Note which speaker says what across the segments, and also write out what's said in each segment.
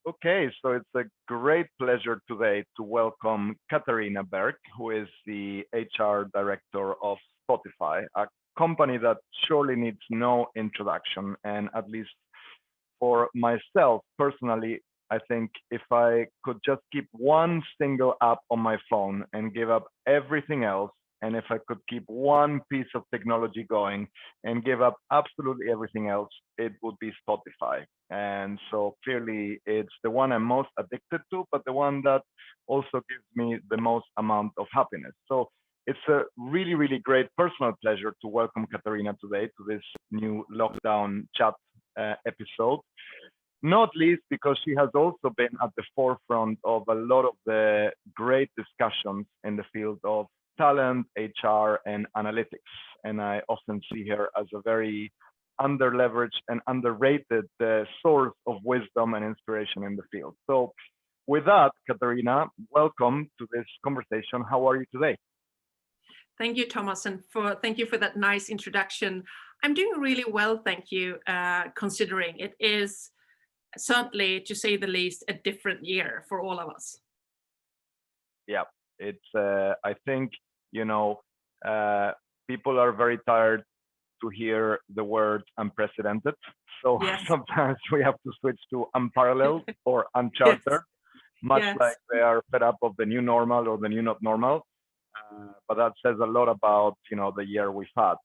Speaker 1: Okay, so it's a great pleasure today to welcome Katarina Berg, who is the HR director of Spotify, a company that surely needs no introduction. And at least for myself personally, I think if I could just keep one single app on my phone and give up everything else, and if I could keep one piece of technology going and give up absolutely everything else, it would be Spotify. And so clearly it's the one I'm most addicted to, but the one that also gives me the most amount of happiness. So it's a really, really great personal pleasure to welcome Katarina today to this new lockdown chat episode, not least because she has also been at the forefront of a lot of the great discussions in the field of talent, HR, and analytics. And I often see her as a very underleveraged and underrated source of wisdom and inspiration in the field. So, with that, Katarina, welcome to this conversation. How are you today?
Speaker 2: Thank you, Thomas, and thank you for that nice introduction. I'm doing really well, thank you. Considering it is certainly, to say the least, a different year for all of us.
Speaker 1: Yeah, it's. I think you know, uh, people are very tired to hear the word unprecedented. So
Speaker 2: Yes,
Speaker 1: sometimes we have to switch to unparalleled or uncharted,
Speaker 2: yes,
Speaker 1: much like
Speaker 2: yes.
Speaker 1: they are fed up of the new normal or the new not normal. But that says a lot about the year we've had.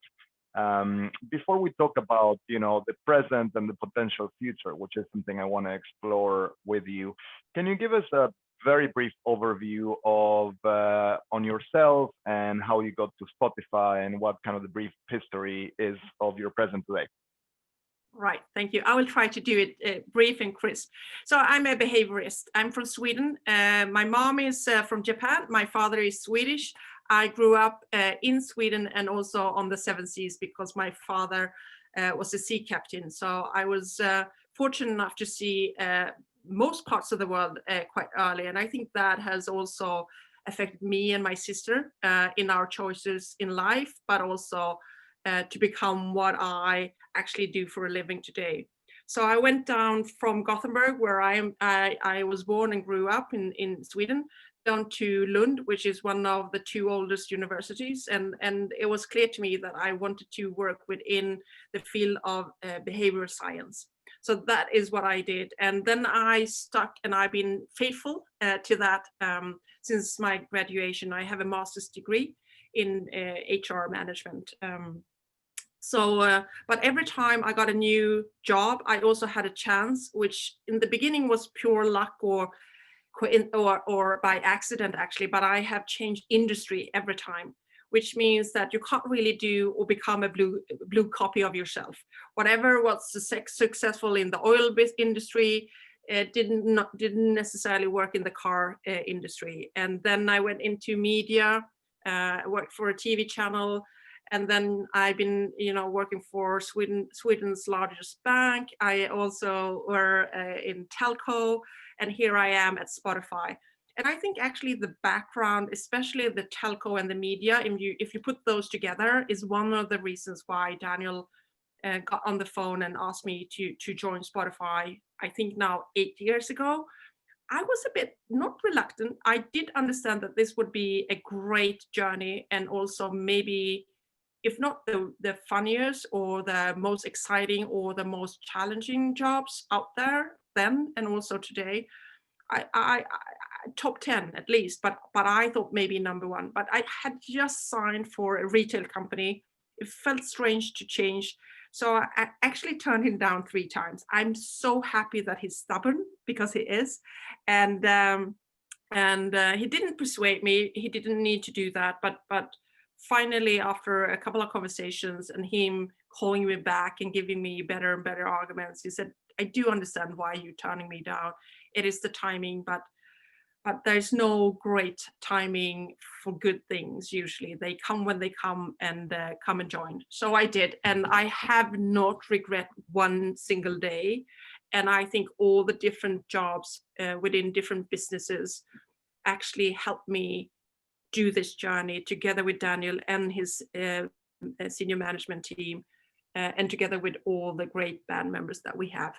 Speaker 1: Before we talk about the present and the potential future, which is something I want to explore with you, can you give us a very brief overview of on yourself and how you got to Spotify and what kind of the brief history is of your present today?
Speaker 2: Right, thank you. I will try to do it brief and crisp. So I'm a behaviorist. I'm from Sweden. My mom is from Japan. My father is Swedish. I grew up in Sweden and also on the seven seas because my father was a sea captain. So I was fortunate enough to see most parts of the world quite early. And I think that has also affected me and my sister in our choices in life, but also to become what I actually do for a living today. So I went down from Gothenburg, where I was born and grew up in Sweden, down to Lund, which is one of the two oldest universities. And it was clear to me that I wanted to work within the field of behavioral science. So that is what I did. And then I stuck and I've been faithful to that since my graduation. I have a master's degree in HR management. But every time I got a new job, I also had a chance, which in the beginning was pure luck or by accident actually. But I have changed industry every time, which means that you can't really do or become a blue copy of yourself. Whatever was successful in the oil industry. Didn't necessarily work in the car industry, and then I went into media, worked for a TV channel, and then I've been, working for Sweden's largest bank. I also were in telco, and here I am at Spotify. And I think actually the background, especially the telco and the media, if you put those together, is one of the reasons why Daniel got on the phone and asked me to join Spotify. I think now 8 years ago. I was a bit not reluctant. I did understand that this would be a great journey and also maybe, if not the funniest or the most exciting or the most challenging jobs out there then and also today. I top 10 at least, but I thought maybe number one. But I had just signed for a retail company. It felt strange to change. So I actually turned him down 3 times. I'm so happy that he's stubborn, because he is. And he didn't persuade me. He didn't need to do that. But finally, after a couple of conversations and him calling me back and giving me better and better arguments, he said, I do understand why you're turning me down. It is the timing, but there's no great timing for good things. Usually they come when they come, and come and join. So I did, and I have not regret one single day. And I think all the different jobs within different businesses actually helped me do this journey together with Daniel and his senior management team, and together with all the great band members that we have.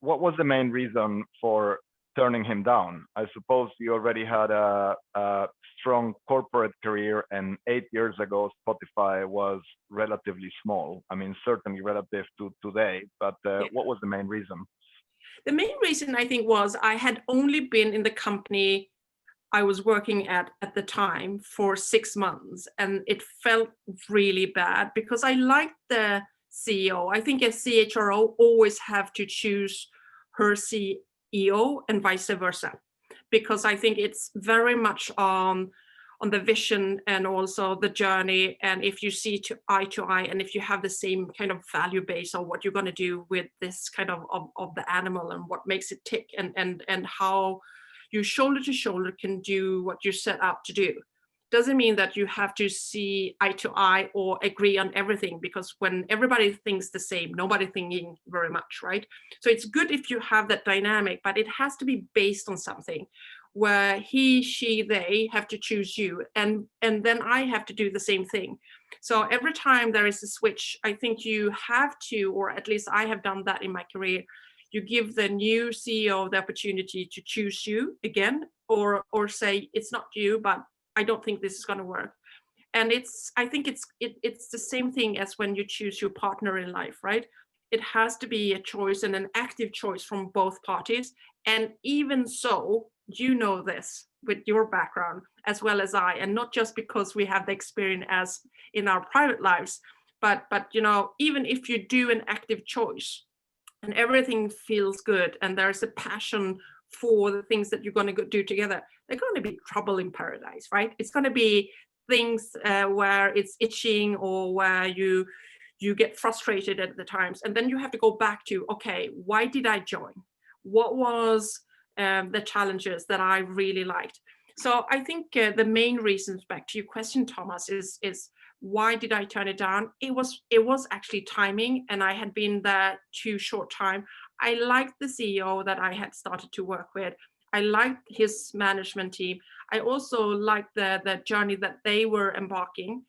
Speaker 1: what was the main reason for turning him down? I suppose you already had a strong corporate career, and 8 years ago, Spotify was relatively small. I mean, certainly relative to today, but
Speaker 2: Yeah.
Speaker 1: what was the main reason?
Speaker 2: The main reason I think was I had only been in the company I was working at the time for 6 months, and it felt really bad because I liked the CEO. I think a CHRO always have to choose her CEO and vice versa, because I think it's very much on the vision and also the journey. And if you see to eye, and if you have the same kind of value base on what you're going to do with this kind of the animal and what makes it tick, and how you shoulder to shoulder can do what you set out to do. Doesn't mean that you have to see eye to eye or agree on everything, because when everybody thinks the same, nobody thinking very much, right? So it's good if you have that dynamic, but it has to be based on something where he, she, they have to choose you, and then I have to do the same thing. So every time there is a switch, I think you have to, or at least I have done that in my career, you give the new CEO the opportunity to choose you again, or say it's not you, but I don't think this is going to work. And I think it's the same thing as when you choose your partner in life, right? It has to be a choice, and an active choice from both parties. And even so, you know this with your background as well as I, and not just because we have the experience as in our private lives, but even if you do an active choice and everything feels good and there's a passion for the things that you're going to do together, there's going to be trouble in paradise, right? It's going to be things where it's itching, or where you get frustrated at the times, and then you have to go back to, okay, why did I join? What was the challenges that I really liked? So I think the main reasons, back to your question, Thomas, is why did I turn it down? It was actually timing, and I had been there too short time. I liked the CEO that I had started to work with. I liked his management team. I also liked the journey that they were embarking,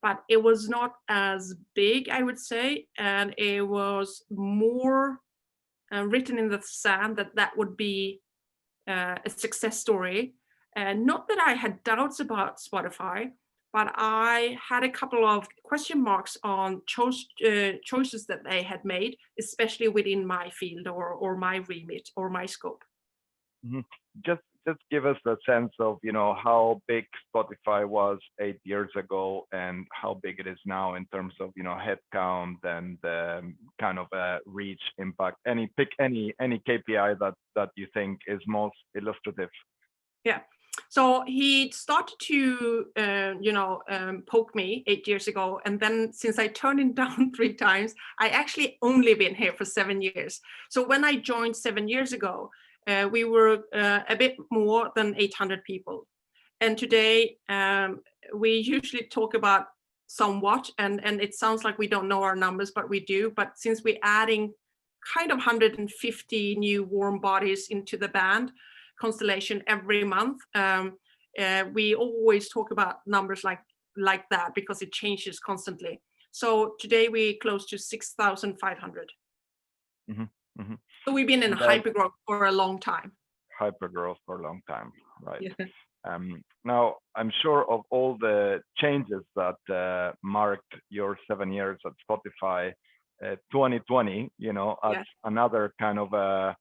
Speaker 2: but it was not as big, I would say, and it was more written in the sand that would be a success story. And not that I had doubts about Spotify, but I had a couple of question marks on choices that they had made, especially within my field, or my remit, or my scope.
Speaker 1: Mhm. Just give us a sense of, how big Spotify was 8 years ago and how big it is now in terms of, headcount and kind of reach, impact. Pick any KPI that you think is most illustrative.
Speaker 2: Yeah. So he started to, poke me 8 years ago. And then since I turned him down 3 times, I actually only been here for 7 years. So when I joined 7 years ago, we were a bit more than 800 people. And today, we usually talk about somewhat, and it sounds like we don't know our numbers, but we do. But since we're adding kind of 150 new warm bodies into the band constellation every month, we always talk about numbers like that, because it changes constantly. So today we close to 6,500.
Speaker 1: Mm-hmm. Mm-hmm.
Speaker 2: So we've been in hypergrowth for a long time.
Speaker 1: Hypergrowth for a long time, right?
Speaker 2: Yeah.
Speaker 1: Now, I'm sure of all the changes that marked your 7 years at Spotify, 2020, adds another kind of a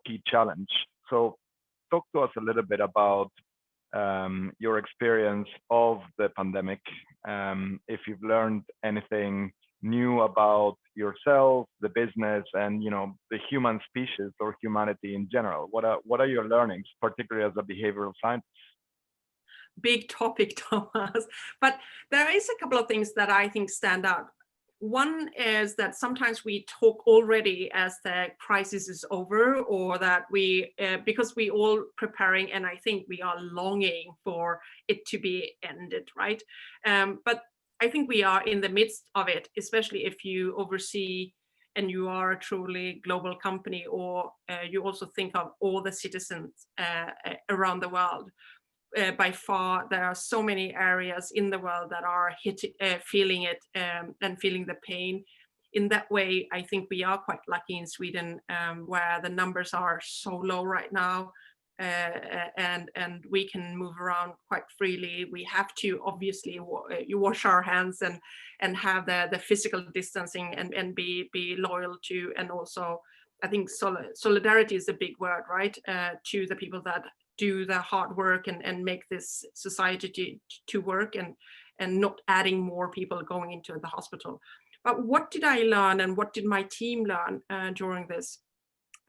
Speaker 1: key challenge. So talk to us a little bit about your experience of the pandemic, if you've learned anything new about yourself, the business, and the human species or humanity in general. What are your learnings, particularly as a behavioral scientist?
Speaker 2: Big topic, Thomas. But there is a couple of things that I think stand out. One is that sometimes we talk already as the crisis is over, or that because we all preparing, and I think we are longing for it to be ended, right? But I think we are in the midst of it, especially if you oversee and you are a truly global company, or you also think of all the citizens around the world. By far, there are so many areas in the world that are feeling it, and feeling the pain. in that way, I think we are quite lucky in Sweden, where the numbers are so low right now, and we can move around quite freely. We have to obviously you wash our hands and have the physical distancing and be loyal to, and also I think solidarity is a big word, right? To the people that do the hard work and make this society to work, and not adding more people going into the hospital. But what did I learn, and what did my team learn during this?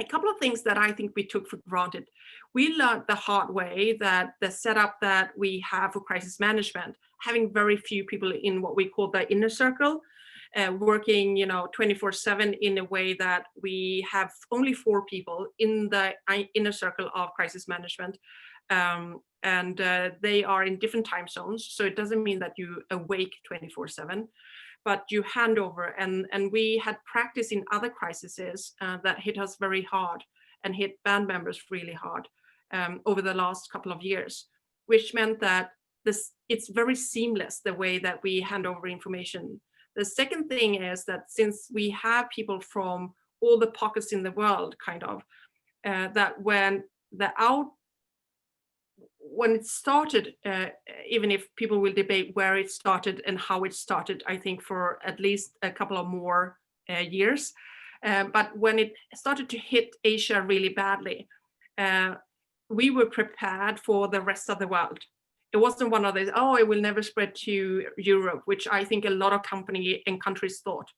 Speaker 2: A couple of things that I think we took for granted. We learned the hard way that the setup that we have for crisis management, having very few people in what we call the inner circle, working 24/7 in a way that we have only 4 people in the inner circle of crisis management, and they are in different time zones, so it doesn't mean that you awake 24/7, but you hand over. And we had practice in other crises that hit us very hard and hit band members really hard over the last couple of years, which meant that it's very seamless the way that we hand over information. The second thing is that since we have people from all the pockets in the world, kind of, that when it started, even if people will debate where it started and how it started, I think for at least a couple of more years, but when it started to hit Asia really badly, we were prepared for the rest of the world. It wasn't one of those, oh, it will never spread to Europe, which I think a lot of companies and countries thought.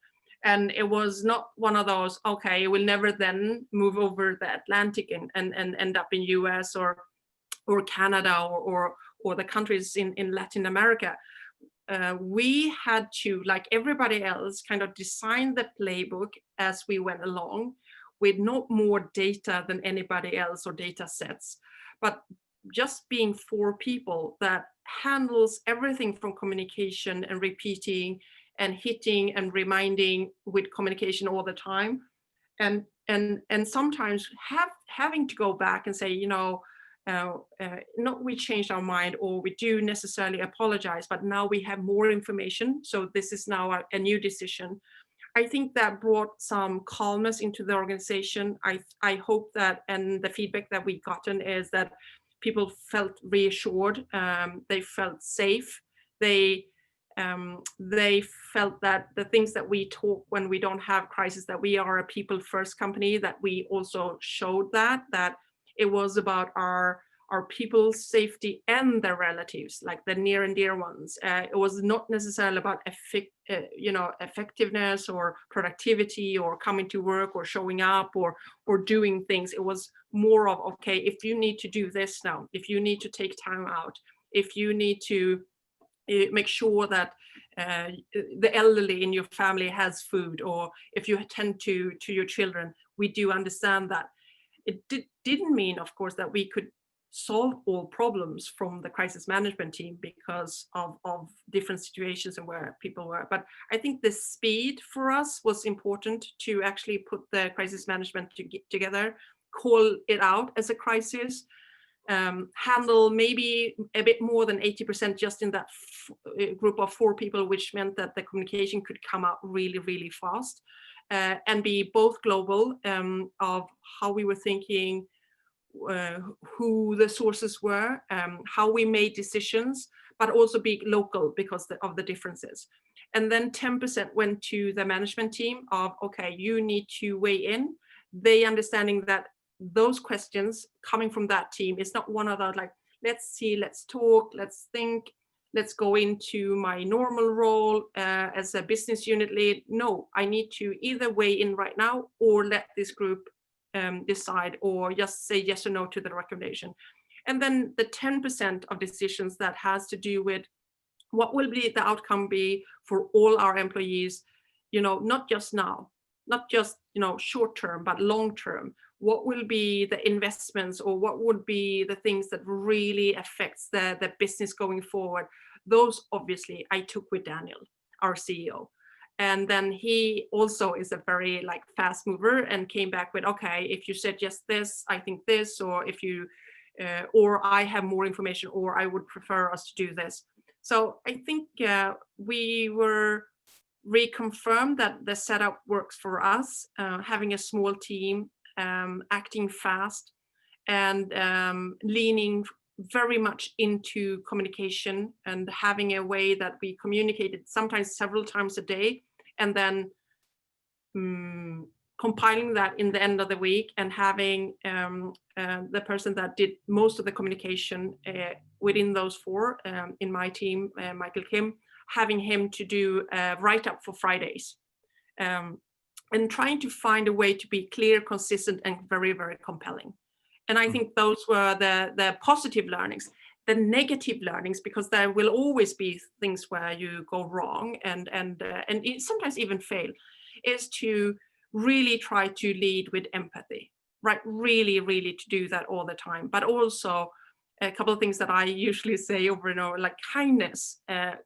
Speaker 2: And it was not one of those, okay, it will never then move over the Atlantic and end up in US or Canada or the countries in Latin America. We had to, like everybody else, kind of design the playbook as we went along, with no more data than anybody else or data sets, but just being 4 people that handles everything from communication and repeating and hitting and reminding with communication all the time, and sometimes having to go back and say, not we changed our mind or we do necessarily apologize, but now we have more information, so this is now a new decision. I think that brought some calmness into the organization. I hope that, and the feedback that we gotten is that people felt reassured, they felt safe, they felt that the things that we talk when we don't have crisis, that we are a people first company, that we also showed that it was about our people's safety and their relatives, like the near and dear ones. It was not necessarily about effectiveness or productivity or coming to work or showing up or doing things. It was more of, okay, if you need to do this now, if you need to take time out, if you need to make sure that the elderly in your family has food, or if you attend to your children, we do understand that. It didn't mean, of course, that we could solve all problems from the crisis management team because of different situations and where people were. But I think the speed for us was important to actually put the crisis management together, call it out as a crisis, handle maybe a bit more than 80% just in that group of 4 people, which meant that the communication could come out really, really fast, and be both global, of how we were thinking, who the sources were, how we made decisions, but also be local because of the differences. And then 10% went to the management team of, okay, you need to weigh in. They understanding that those questions coming from that team is not one of those like, let's see, let's talk, let's think, let's go into my normal role as a business unit lead. No, I need to either weigh in right now or let this group decide, or just say yes or no to the recommendation. And then the 10% of decisions that has to do with what will be the outcome be for all our employees, not just now, not just short term, but long term. What will be the investments, or what would be the things that really affects the business going forward? Those obviously I took with Daniel, our CEO. And then he also is a very fast mover and came back with, okay, if you suggest this, I think this, or if you, or I have more information, or I would prefer us to do this. So I think we were reconfirmed that the setup works for us, having a small team, acting fast, and leaning very much into communication and having a way that we communicated sometimes several times a day, and then compiling that in the end of the week, and having the person that did most of the communication within those four in my team, Michael Kim, having him to do a write-up for Fridays, and trying to find a way to be clear, consistent, and very, very compelling. And I think those were the positive learnings. The negative learnings, because there will always be things where you go wrong and sometimes even fail, is to really try to lead with empathy, right? Really, really to do that all the time. But also a couple of things that I usually say over and over, like kindness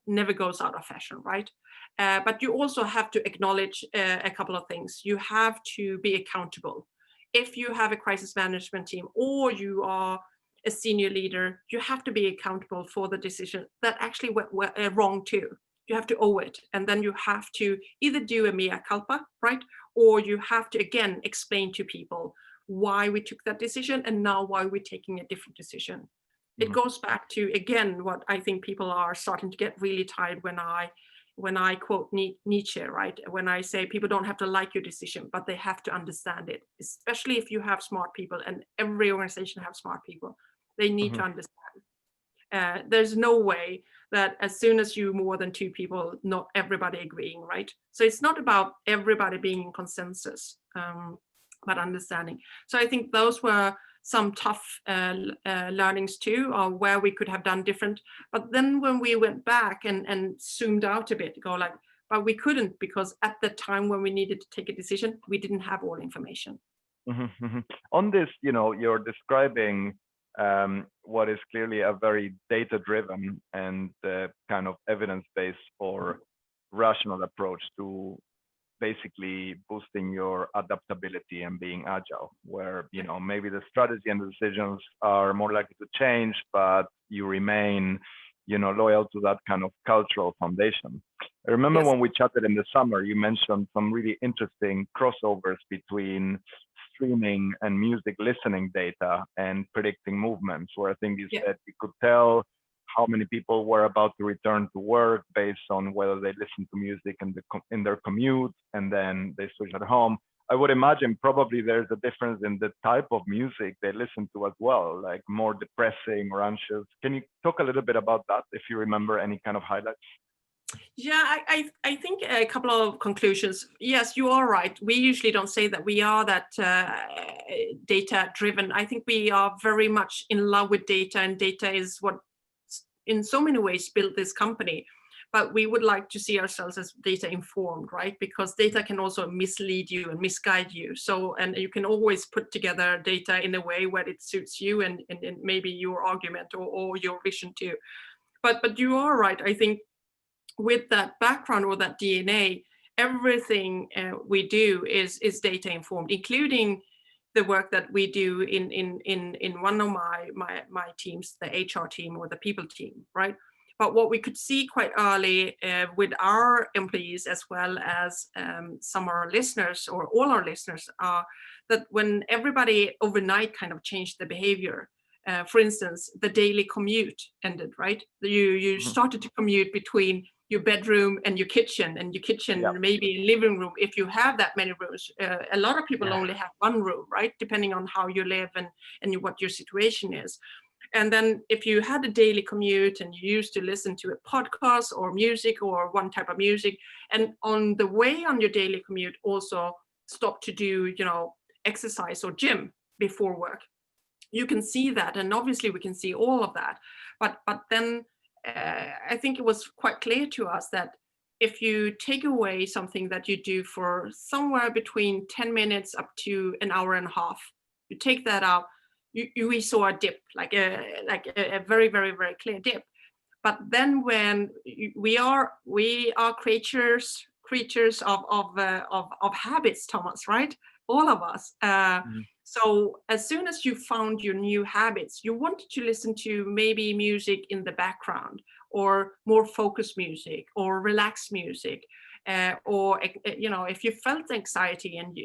Speaker 2: never goes out of fashion, right? But you also have to acknowledge a couple of things. You have to be accountable. If you have a crisis management team or you are a senior leader, you have to be accountable for the decision that actually went wrong too. You have to owe it. And then you have to either do a mea culpa, right? Or you have to, again, explain to people why we took that decision and now why we're taking a different decision. It goes back to, again, what I think people are starting to get really tired when I quote Nietzsche, right? When I say people don't have to like your decision, but they have to understand it, especially if you have smart people, and every organization has smart people. They need to understand. There's no way that as soon as you more than two people, not everybody agreeing, right? So it's not about everybody being in consensus, but understanding. So I think those were some tough learnings too, or where we could have done different. But then when we went back and zoomed out a bit, go like, but we couldn't, because at the time when we needed to take a decision, we didn't have all information.
Speaker 1: On this, you're describing what is clearly a very data-driven and kind of evidence-based or rational approach to basically boosting your adaptability and being agile, where maybe the strategy and the decisions are more likely to change, but you remain loyal to that kind of cultural foundation. I remember when we chatted in the summer, you mentioned some really interesting crossovers between streaming and music listening data and predicting movements, where I think you said you could tell how many people were about to return to work based on whether they listen to music in their commute and then they switch at home. I would imagine probably there's a difference in the type of music they listen to as well, like more depressing or anxious. Can you talk a little bit about that, if you remember any kind of highlights?
Speaker 2: Yeah, I think a couple of conclusions. Yes, you are right. We usually don't say that we are that data driven. I think we are very much in love with data, and data is what in so many ways built this company. But we would like to see ourselves as data informed, right? Because data can also mislead you and misguide you. So, and you can always put together data in a way where it suits you and maybe your argument or your vision too. But you are right. I think with that background or that DNA, everything we do is data informed, including the work that we do in one of my teams, the HR team or the people team, right? But what we could see quite early with our employees, as well as some of our listeners or all our listeners, are that when everybody overnight kind of changed the behavior, for instance, the daily commute ended, right? You started to commute between your bedroom and your kitchen, maybe a living room, if you have that many rooms. A lot of people only have one room, right? Depending on how you live and what your situation is. And then if you had a daily commute and you used to listen to a podcast or music or one type of music, and on the way on your daily commute also stop to do, exercise or gym before work, you can see that. And obviously we can see all of that. But then I think it was quite clear to us that if you take away something that you do for somewhere between 10 minutes up to an hour and a half, you take that out, we saw a dip, like a very, very, very clear dip. But then when we are creatures of habits, Thomas, right? All of us. So as soon as you found your new habits, you wanted to listen to maybe music in the background or more focused music or relaxed music. or if you felt anxiety and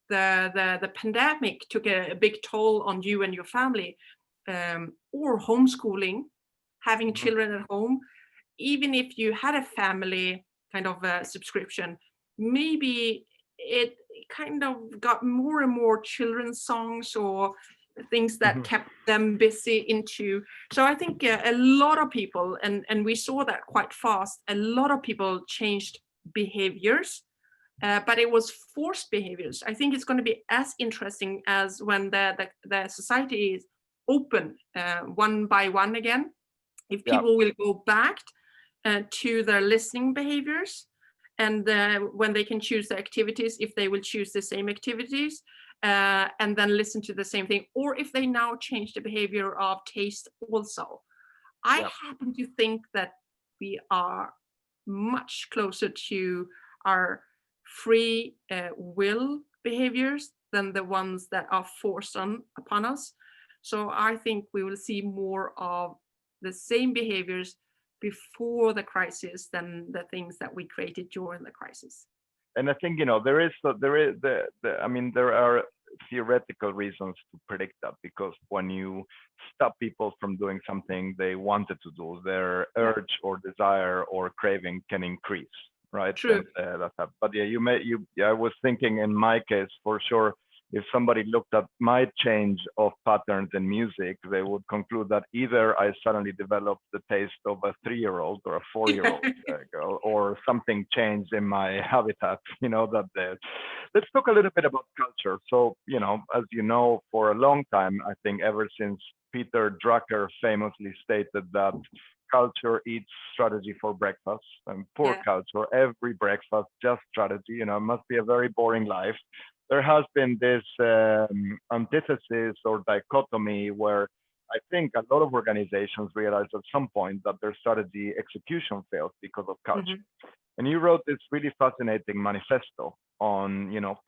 Speaker 2: the pandemic took a big toll on you and your family, or homeschooling, having
Speaker 1: Mhm.
Speaker 2: children at home, even if you had a family kind of subscription, maybe it kind of got more and more children's songs or things that
Speaker 1: Mhm.
Speaker 2: kept them busy into. So I think a lot of people, and we saw that quite fast, a lot of people changed behaviors, but it was forced behaviors. I think it's going to be as interesting as when the society is open one by one again, if
Speaker 1: Yeah.
Speaker 2: people will go back to their listening behaviors, and when they can choose the activities, if they will choose the same activities, and then listen to the same thing, or if they now change the behavior of taste also. I
Speaker 1: Yeah.
Speaker 2: happen to think that we are much closer to our free will behaviors than the ones that are forced upon us. So I think we will see more of the same behaviors before the crisis than the things that we created during the crisis.
Speaker 1: And I think, I mean, there are theoretical reasons to predict that, because when you stop people from doing something they wanted to do, their
Speaker 2: Yeah,
Speaker 1: urge or desire or craving can increase, right?
Speaker 2: true.
Speaker 1: And but yeah, I was thinking in my case for sure, if somebody looked at my change of patterns in music, they would conclude that either I suddenly developed the taste of a 3-year-old or a 4-year-old girl, or something changed in my habitat. Let's talk a little bit about culture. So, as you know, for a long time, I think ever since Peter Drucker famously stated that culture eats strategy for breakfast, and poor
Speaker 2: Yeah,
Speaker 1: culture, every breakfast, just strategy. It must be a very boring life. There has been this antithesis or dichotomy where I think a lot of organizations realize at some point that their strategy execution fails because of culture.
Speaker 2: mhm.
Speaker 1: And you wrote this really fascinating manifesto on,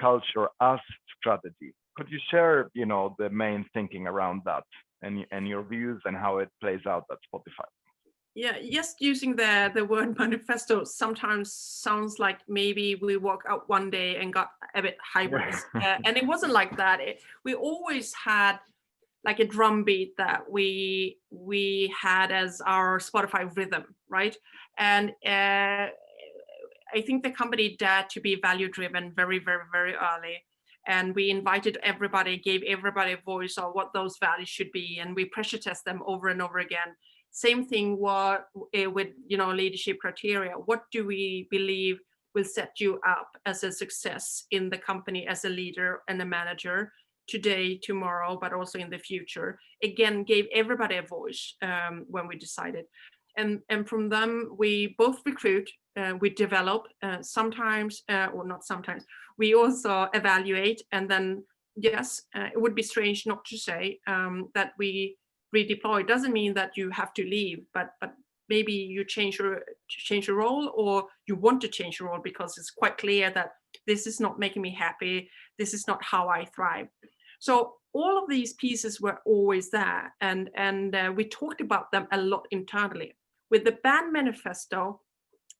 Speaker 1: culture as strategy. Could you share, the main thinking around that, and your views and how it plays out at Spotify?
Speaker 2: Yeah, just using the word manifesto sometimes sounds like maybe we woke up one day and got a bit hybris, and it wasn't like that. We always had like a drum beat that we had as our Spotify rhythm, right? And I think the company dared to be value driven very, very, very early. And we invited everybody, gave everybody a voice of what those values should be, and we pressure test them over and over again. Same thing with leadership criteria. What do we believe will set you up as a success in the company as a leader and a manager today, tomorrow, but also in the future? Again, gave everybody a voice when we decided. And from them, we both recruit, we develop, sometimes, or not sometimes, we also evaluate. And then, yes, it would be strange not to say that we redeploy. Doesn't mean that you have to leave, but maybe you change your role, or you want to change your role because it's quite clear that this is not making me happy. This is not how I thrive. So all of these pieces were always there, and we talked about them a lot internally. With the band manifesto,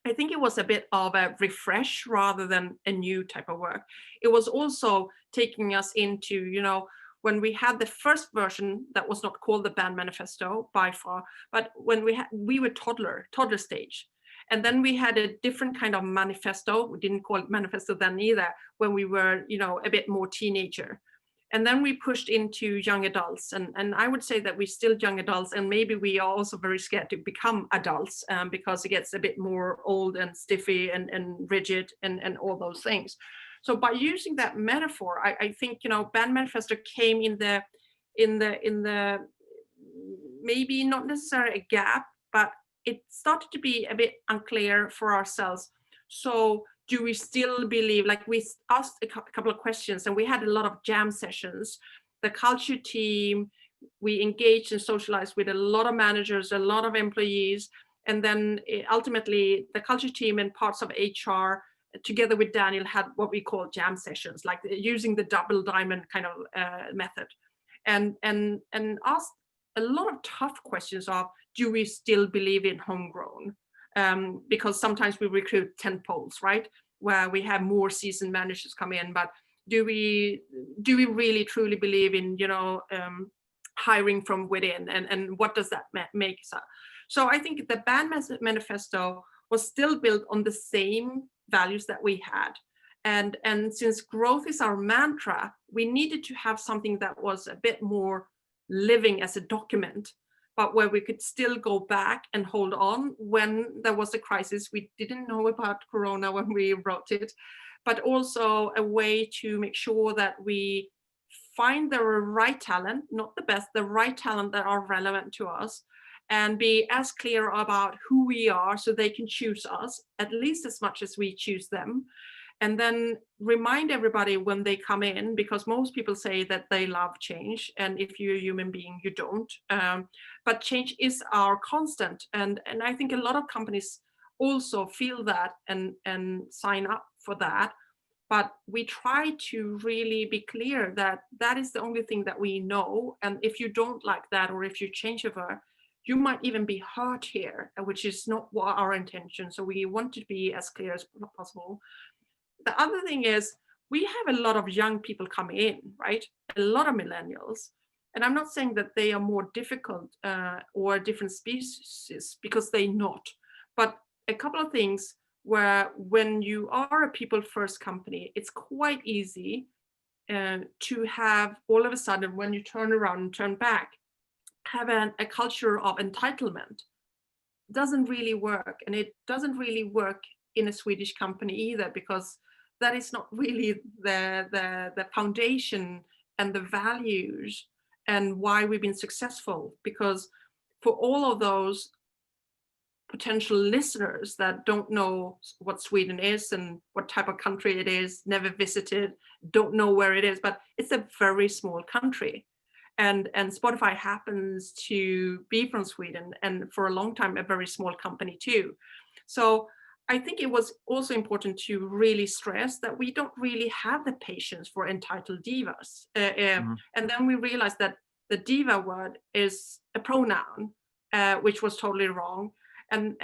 Speaker 2: I think it was a bit of a refresh rather than a new type of work. It was also taking us into, when we had the first version that was not called the band manifesto by far, but when we were toddler stage. And then we had a different kind of manifesto. We didn't call it manifesto then either, when we were, a bit more teenager. And then we pushed into young adults, and I would say that we're still young adults, and maybe we are also very scared to become adults, because it gets a bit more old and stiffy and rigid and all those things. So by using that metaphor, I think band manifesto came in the maybe not necessarily a gap, but it started to be a bit unclear for ourselves. So do we still believe, like we asked a couple of questions, and we had a lot of jam sessions. The culture team, we engaged and socialized with a lot of managers, a lot of employees, and then ultimately the culture team and parts of HR together with Daniel had what we call jam sessions, like using the double diamond kind of method, and asked a lot of tough questions of, do we still believe in homegrown? because sometimes we recruit 10 poles, right? Where we have more seasoned managers come in, but do we really truly believe in, hiring from within, and what does that make? So I think the band manifesto was still built on the same values that we had. And since growth is our mantra, we needed to have something that was a bit more living as a document, but where we could still go back and hold on when there was a crisis. We didn't know about Corona when we wrote it, but also a way to make sure that we find the right talent, not the best, the right talent that are relevant to us, and be as clear about who we are so they can choose us at least as much as we choose them. And then remind everybody when they come in, because most people say that they love change, and if you're a human being, you don't. But change is our constant, and I think a lot of companies also feel that and sign up for that. But we try to really be clear that that is the only thing that we know, and if you don't like that, or if you change over, you might even be hurt here, which is not what our intention. So we want to be as clear as possible. The other thing is, we have a lot of young people coming in, right? A lot of millennials. And I'm not saying that they are more difficult or a different species, because they're not. But a couple of things where when you are a people first company, it's quite easy to have all of a sudden, when you turn around and turn back, have a culture of entitlement. Doesn't really work. And it doesn't really work in a Swedish company either, because that is not really the foundation and the values and why we've been successful. Because for all of those potential listeners that don't know what Sweden is and what type of country it is, never visited, don't know where it is, but it's a very small country. And Spotify happens to be from Sweden, and for a long time, a very small company too. So I think it was also important to really stress that we don't really have the patience for entitled divas. And then we realized that the diva word is a pronoun, which was totally wrong. And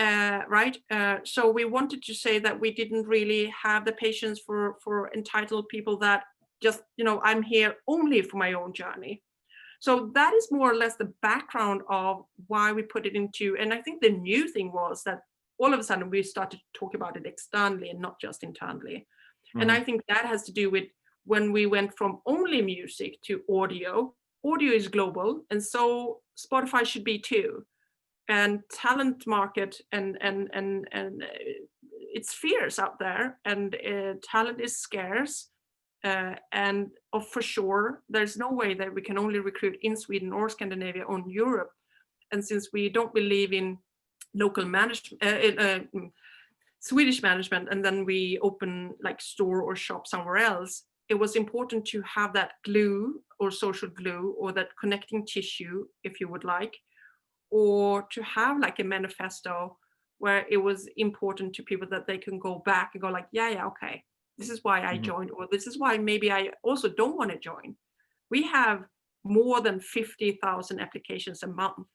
Speaker 2: right, so we wanted to say that we didn't really have the patience for entitled people that just, I'm here only for my own journey. So that is more or less the background of why we put it into. And I think the new thing was that all of a sudden we started to talk about it externally and not just internally. And I think that has to do with when we went from only music to audio. Audio is global, and so Spotify should be too. And talent market and it's fierce out there, and talent is scarce. And for sure, there's no way that we can only recruit in Sweden or Scandinavia or Europe. And since we don't believe in local management, Swedish management, and then we open like store or shop somewhere else, it was important to have that glue or social glue or that connecting tissue, if you would like, or to have like a manifesto where it was important to people that they can go back and go like, yeah, okay, this is why I joined, or this is why maybe I also don't want to join. We have more than 50,000 applications a month.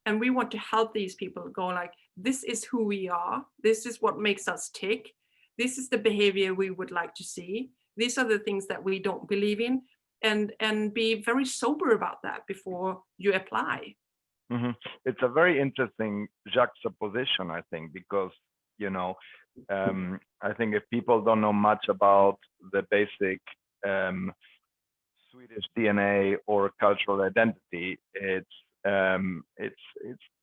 Speaker 2: And we want to help these people go like, this is who we are. This is what makes us tick. This is the behavior we would like to see. These are the things that we don't believe in. And be very sober about that before you apply.
Speaker 1: It's a very interesting juxtaposition, I think, because, I think if people don't know much about the basic Swedish DNA or cultural identity, it's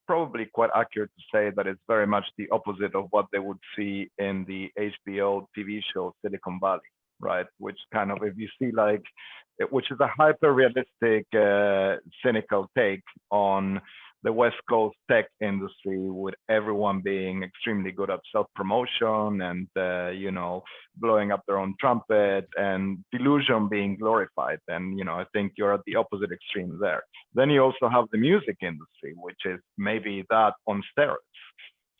Speaker 1: probably quite accurate to say that it's very much the opposite of what they would see in the HBO TV show Silicon Valley, right? Which kind of, if you see like, which is a hyper realistic, cynical take on the West Coast tech industry, with everyone being extremely good at self-promotion and, blowing up their own trumpet, and delusion being glorified. And, I think you're at the opposite extreme there. Then you also have the music industry, which is maybe that on steroids.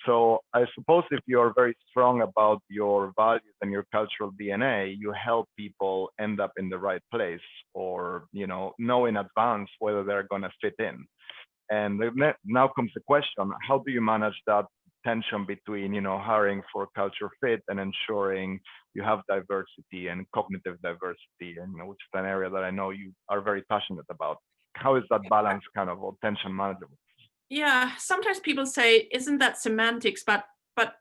Speaker 1: So I suppose if you're very strong about your values and your cultural DNA, you help people end up in the right place, or, know in advance whether they're going to fit in. And now comes the question, how do you manage that tension between, hiring for culture fit and ensuring you have diversity and cognitive diversity, and which is an area that I know you are very passionate about. How is that balance kind of, or tension manageable?
Speaker 2: Yeah, sometimes people say, isn't that semantics? But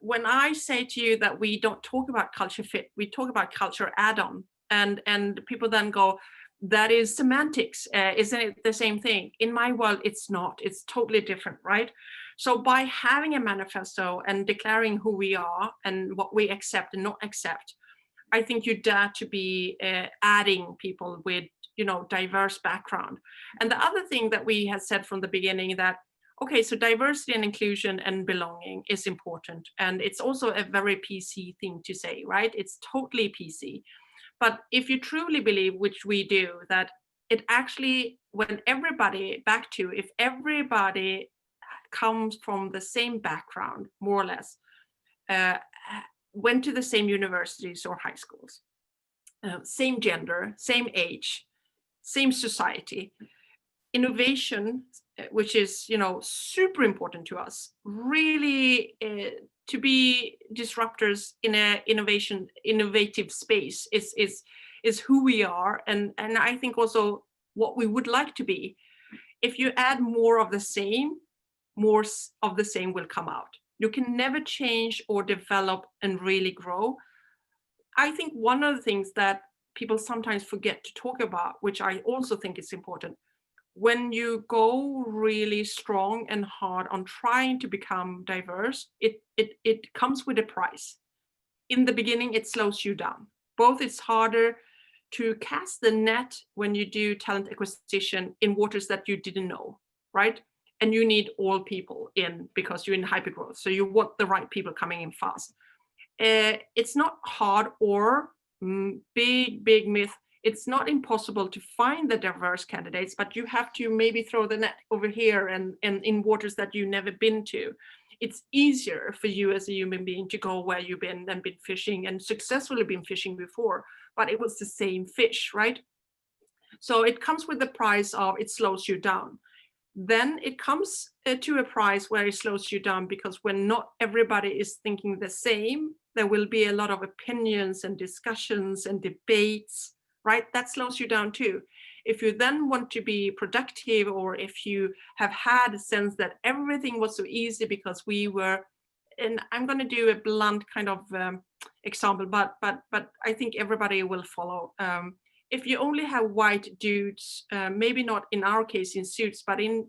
Speaker 2: when I say to you that we don't talk about culture fit, we talk about culture add-on, and people then go, that is semantics. Isn't it the same thing? In my world, it's not. It's totally different, right? So by having a manifesto and declaring who we are and what we accept and not accept, I think you dare to be adding people with diverse background. And the other thing that we had said from the beginning, that okay, so diversity and inclusion and belonging is important, and it's also a very PC thing to say, right? It's totally PC. But if you truly believe, which we do, that it actually, when everybody, back to, if everybody comes from the same background, more or less, uh, went to the same universities or high schools, same gender, same age, same society, innovation, which is super important to us, really to be disruptors in a innovative space is who we are, and I think also what we would like to be. If you add more of the same, more of the same will come out. You can never change or develop and really grow. I think one of the things that people sometimes forget to talk about, which I also think is important, when you go really strong and hard on trying to become diverse, it comes with a price. In the beginning, it slows you down. Both it's harder to cast the net when you do talent acquisition in waters that you didn't know, right? And you need all people in because you're in hypergrowth. So you want the right people coming in fast. It's not hard, or big myth. It's not impossible to find the diverse candidates, but you have to maybe throw the net over here and in waters that you've never been to. It's easier for you as a human being to go where you've been and been fishing and successfully been fishing before, but it was the same fish, right? So it comes with the price of it slows you down. Then it comes to a price where it slows you down, because when not everybody is thinking the same, there will be a lot of opinions and discussions and debates, right? That slows you down too. If you then want to be productive, or if you have had a sense that everything was so easy because we were, and I'm going to do a blunt kind of example, but I think everybody will follow. If you only have white dudes, maybe not in our case in suits, but in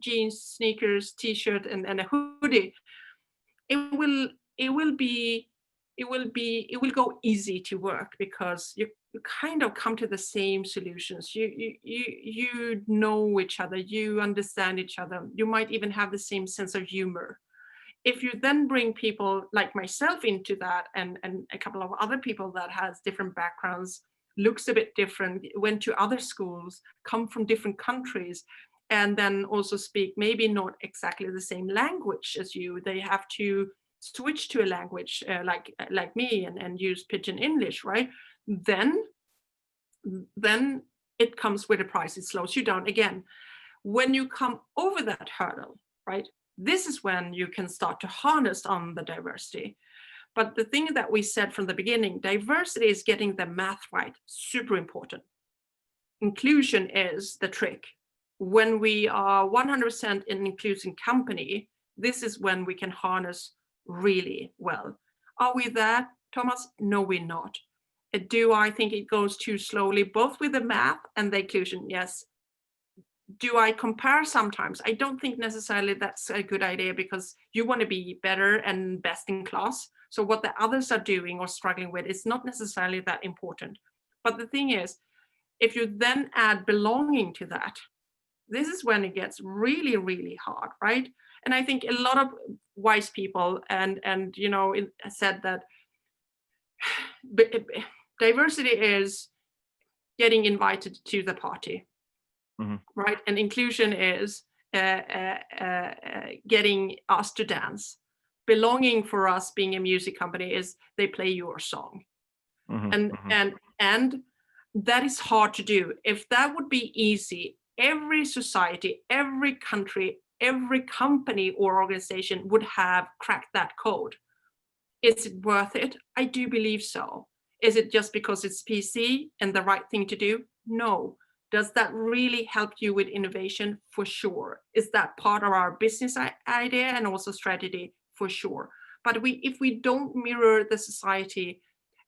Speaker 2: jeans, sneakers, t-shirt, and a hoodie, it will go easy to work, because you kind of come to the same solutions. You know each other, you understand each other, you might even have the same sense of humor. If you then bring people like myself into that, and a couple of other people that has different backgrounds, looks a bit different, went to other schools, come from different countries, and then also speak maybe not exactly the same language as you, they have to switch to a language like me and use pidgin English, right? Then it comes with a price. It slows you down again. When you come over that hurdle, right, this is when you can start to harness on the diversity. But the thing that we said from the beginning, diversity is getting the math right, super important. Inclusion is the trick. When we are 100% an inclusive company, this is when we can harness really well. Are we there, Thomas? No, we're not. Do I think it goes too slowly, both with the math and the inclusion? Yes. Do I compare sometimes? I don't think necessarily that's a good idea, because you want to be better and best in class. So what the others are doing or struggling with is not necessarily that important. But the thing is, if you then add belonging to that, this is when it gets really, really hard, right? And I think a lot of wise people and said that diversity is getting invited to the party, right? And inclusion is getting us to dance. Belonging for us, being a music company, is they play your song. And that is hard to do. If that would be easy, every society, every country, every company or organization would have cracked that code. Is it worth it? I do believe so. Is it just because it's PC and the right thing to do? No. Does that really help you with innovation? For sure. Is that part of our business idea and also strategy? For sure. But if we don't mirror the society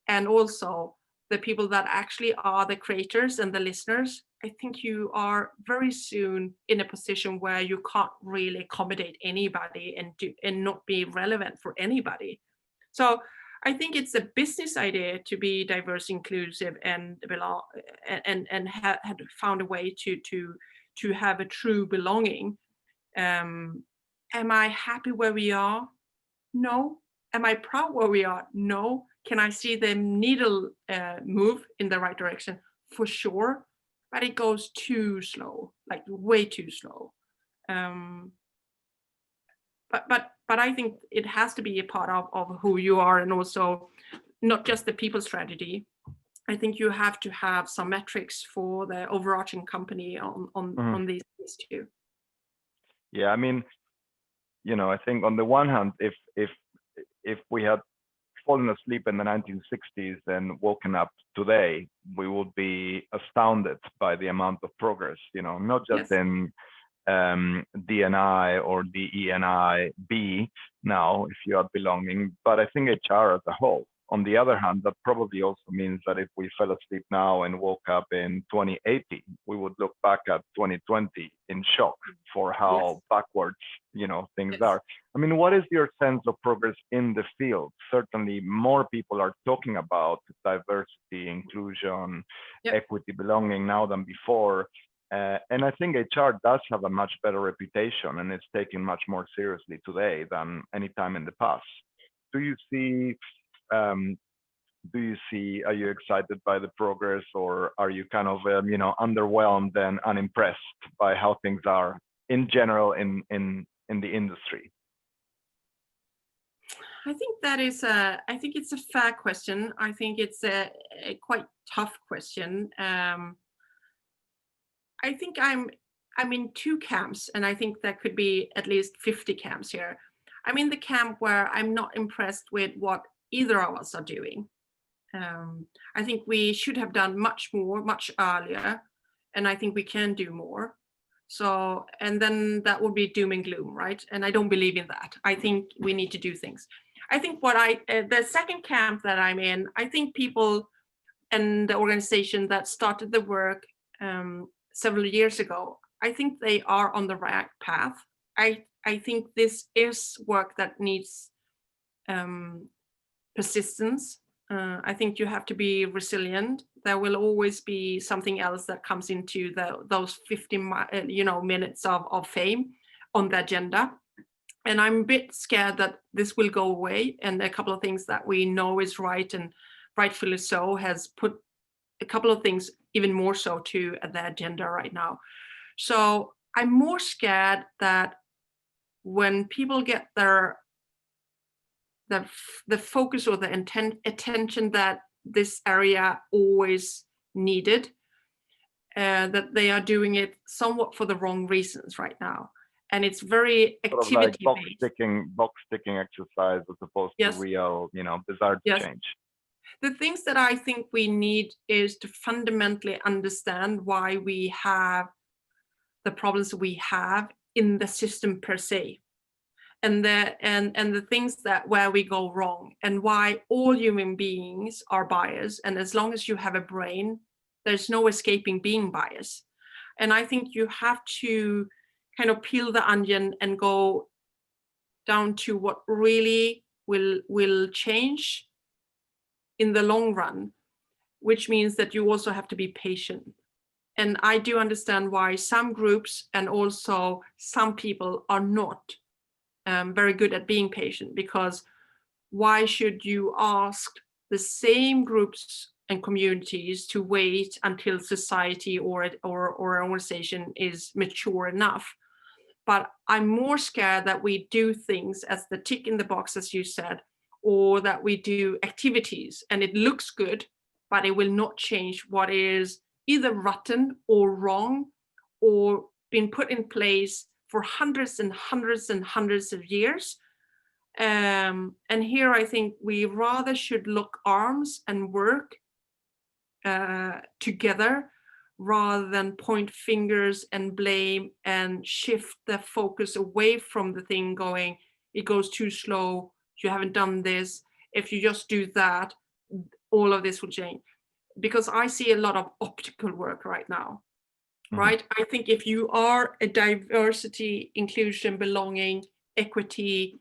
Speaker 2: and also the people that actually are the creators and the listeners, I think you are very soon in a position where you can't really accommodate anybody and not be relevant for anybody. So I think it's a business idea to be diverse, inclusive, and belong, and had found a way to have a true belonging. Am I happy where we are? No. Am I proud where we are? No. Can I see the needle move in the right direction? For sure, but it goes too slow, like way too slow. But I think it has to be a part of who you are, and also not just the people strategy. I think you have to have some metrics for the overarching company on these things too.
Speaker 1: Yeah, I mean, I think on the one hand, if we had fallen asleep in the 1960s and woken up today, we would be astounded by the amount of progress, not just in D&I or DE&I-B now, if you are belonging, but I think HR as a whole. On the other hand, that probably also means that if we fell asleep now and woke up in 2080, we would look back at 2020 in shock for how backwards, things are. I mean, what is your sense of progress in the field? Certainly more people are talking about diversity, inclusion, equity, belonging now than before. And I think HR does have a much better reputation and it's taken much more seriously today than any time in the past. Are you excited by the progress, or are you kind of, underwhelmed and unimpressed by how things are in general in the industry?
Speaker 2: I think it's a fair question. I think it's a quite tough question. I think I'm in two camps, and I think there could be at least 50 camps here. I'm in the camp where I'm not impressed with what either of us are doing. I think we should have done much more, much earlier, and I think we can do more. So, and then that would be doom and gloom, right? And I don't believe in that. I think we need to do things. I think the second camp that I'm in, I think people and the organization that started the work several years ago, I think they are on the right path. I think this is work that needs persistence. I think you have to be resilient. There will always be something else that comes into those 50 minutes of fame on the agenda. And I'm a bit scared that this will go away. And a couple of things that we know is right, and rightfully so, has put a couple of things even more so to the agenda right now. So I'm more scared that when people get the focus or the attention that this area always needed, that they are doing it somewhat for the wrong reasons right now. And it's very activity based.
Speaker 1: Box ticking exercise as opposed to real, desired change.
Speaker 2: The things that I think we need is to fundamentally understand why we have the problems we have in the system per se, and the things that where we go wrong, and why all human beings are biased. And as long as you have a brain, there's no escaping being biased. And I think you have to kind of peel the onion and go down to what really will change in the long run, which means that you also have to be patient. And I do understand why some groups and also some people are not very good at being patient, because why should you ask the same groups and communities to wait until society or an organization is mature enough? But I'm more scared that we do things as the tick in the box, as you said, or that we do activities and it looks good, but it will not change what is either rotten or wrong or been put in place for hundreds and hundreds and hundreds of years. And here I think we rather should lock arms and work together rather than point fingers and blame and shift the focus away from the thing going, it goes too slow, you haven't done this, if you just do that, all of this will change. Because I see a lot of optical work right now, right? I think if you are a diversity, inclusion, belonging, equity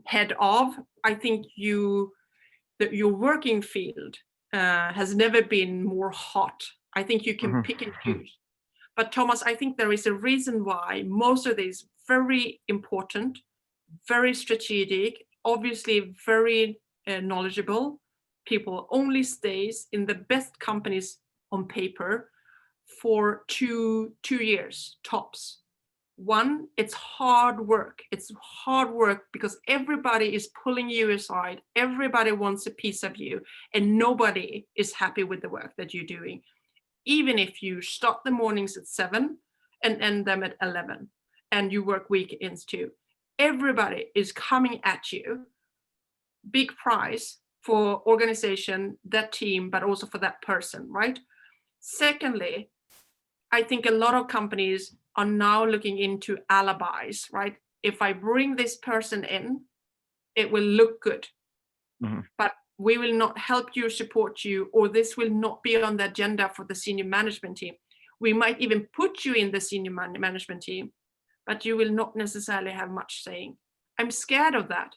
Speaker 2: head of, I think your working field has never been more hot. I think you can pick and choose. But Thomas, I think there is a reason why most of these very important, very strategic, obviously very knowledgeable people only stays in the best companies on paper for two years tops. One, it's hard work. It's hard work because everybody is pulling you aside. Everybody wants a piece of you, and nobody is happy with the work that you're doing. Even if you start the mornings at 7 and end them at 11, and you work weekends too, everybody is coming at you. Big prize for organization, that team, but also for that person, right? Secondly, I think a lot of companies are now looking into alibis, right? If I bring this person in, it will look good, but we will not help you, support you, or this will not be on the agenda for the senior management team. We might even put you in the senior management team, but you will not necessarily have much saying. I'm scared of that.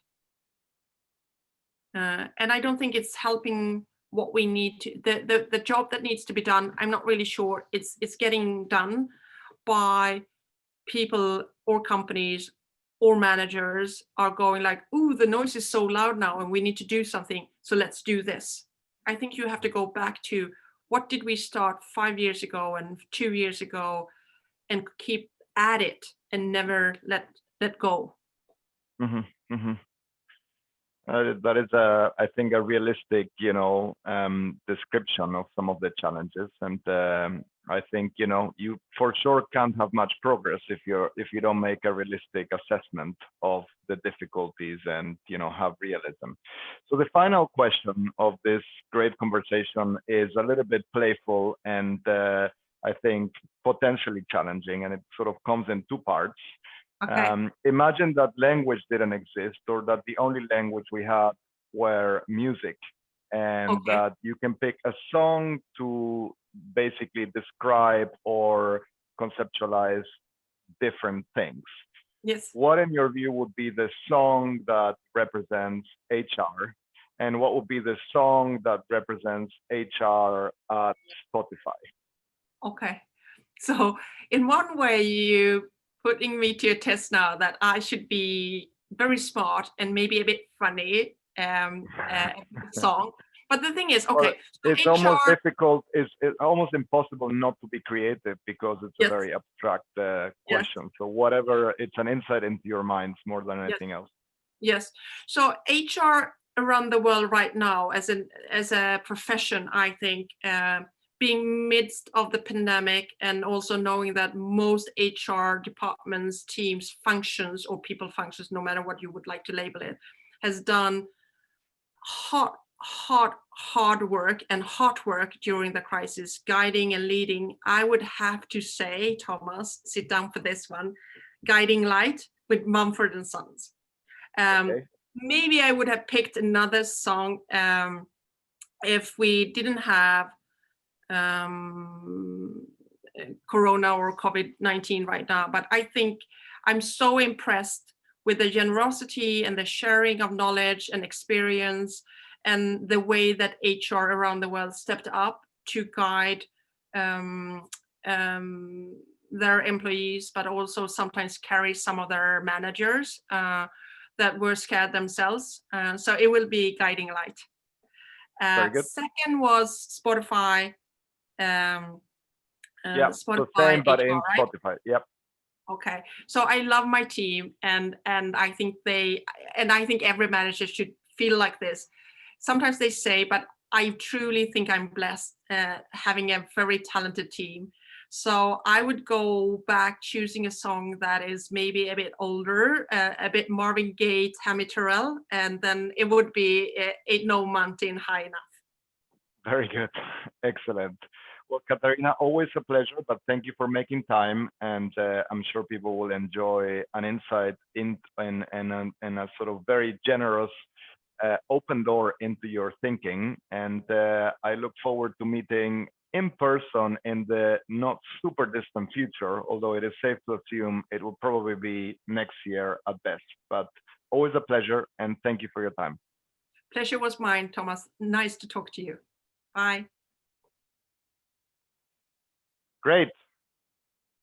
Speaker 2: And I don't think it's helping what we need to, the job that needs to be done. I'm not really sure it's getting done by people or companies or managers are going like, ooh, the noise is so loud now and we need to do something, so let's do this. I think you have to go back to what did we start 5 years ago and 2 years ago and keep at it and never let go.
Speaker 1: That is, I think, a realistic, description of some of the challenges, and I think you for sure can't have much progress if you don't make a realistic assessment of the difficulties and have realism. So the final question of this great conversation is a little bit playful and I think potentially challenging, and it sort of comes in two parts.
Speaker 2: Okay.
Speaker 1: Imagine that language didn't exist, or that the only language we had were music, and that you can pick a song to basically describe or conceptualize different things.
Speaker 2: Yes.
Speaker 1: What, in your view, would be the song that represents HR, and what would be the song that represents HR at Spotify?
Speaker 2: Okay. So in one way, you putting me to a test now that I should be very smart and maybe a bit funny song. But the thing is, okay,
Speaker 1: well, it's
Speaker 2: HR,
Speaker 1: almost difficult, it's almost impossible not to be creative because it's a very abstract question. So whatever, it's an insight into your minds more than anything else.
Speaker 2: Yes. So HR around the world right now as a profession, I think, being midst of the pandemic and also knowing that most HR departments, teams, functions, or people functions, no matter what you would like to label it, has done hard work and hard work during the crisis, guiding and leading. I would have to say, Thomas, sit down for this one, Guiding Light with Mumford and Sons. Maybe I would have picked another song if we didn't have Corona or COVID-19 right now. But I think I'm so impressed with the generosity and the sharing of knowledge and experience and the way that HR around the world stepped up to guide their employees, but also sometimes carry some of their managers that were scared themselves. So it will be Guiding Light. Second was Spotify.
Speaker 1: Spotify, so same, but in Spotify. Yep.
Speaker 2: Okay, so I love my team, and I think every manager should feel like this. Sometimes they say, but I truly think I'm blessed having a very talented team. So I would go back choosing a song that is maybe a bit older, a bit Marvin Gaye, Tammy Terrell, and then it would be Ain't No Mountain High Enough.
Speaker 1: Very good. Excellent. Well, Katarina, always a pleasure, but thank you for making time. And I'm sure people will enjoy an insight in a sort of very generous open door into your thinking. And I look forward to meeting in person in the not super distant future, although it is safe to assume it will probably be next year at best. But always a pleasure, and thank you for your time.
Speaker 2: Pleasure was mine, Thomas. Nice to talk to you. Bye.
Speaker 1: Great.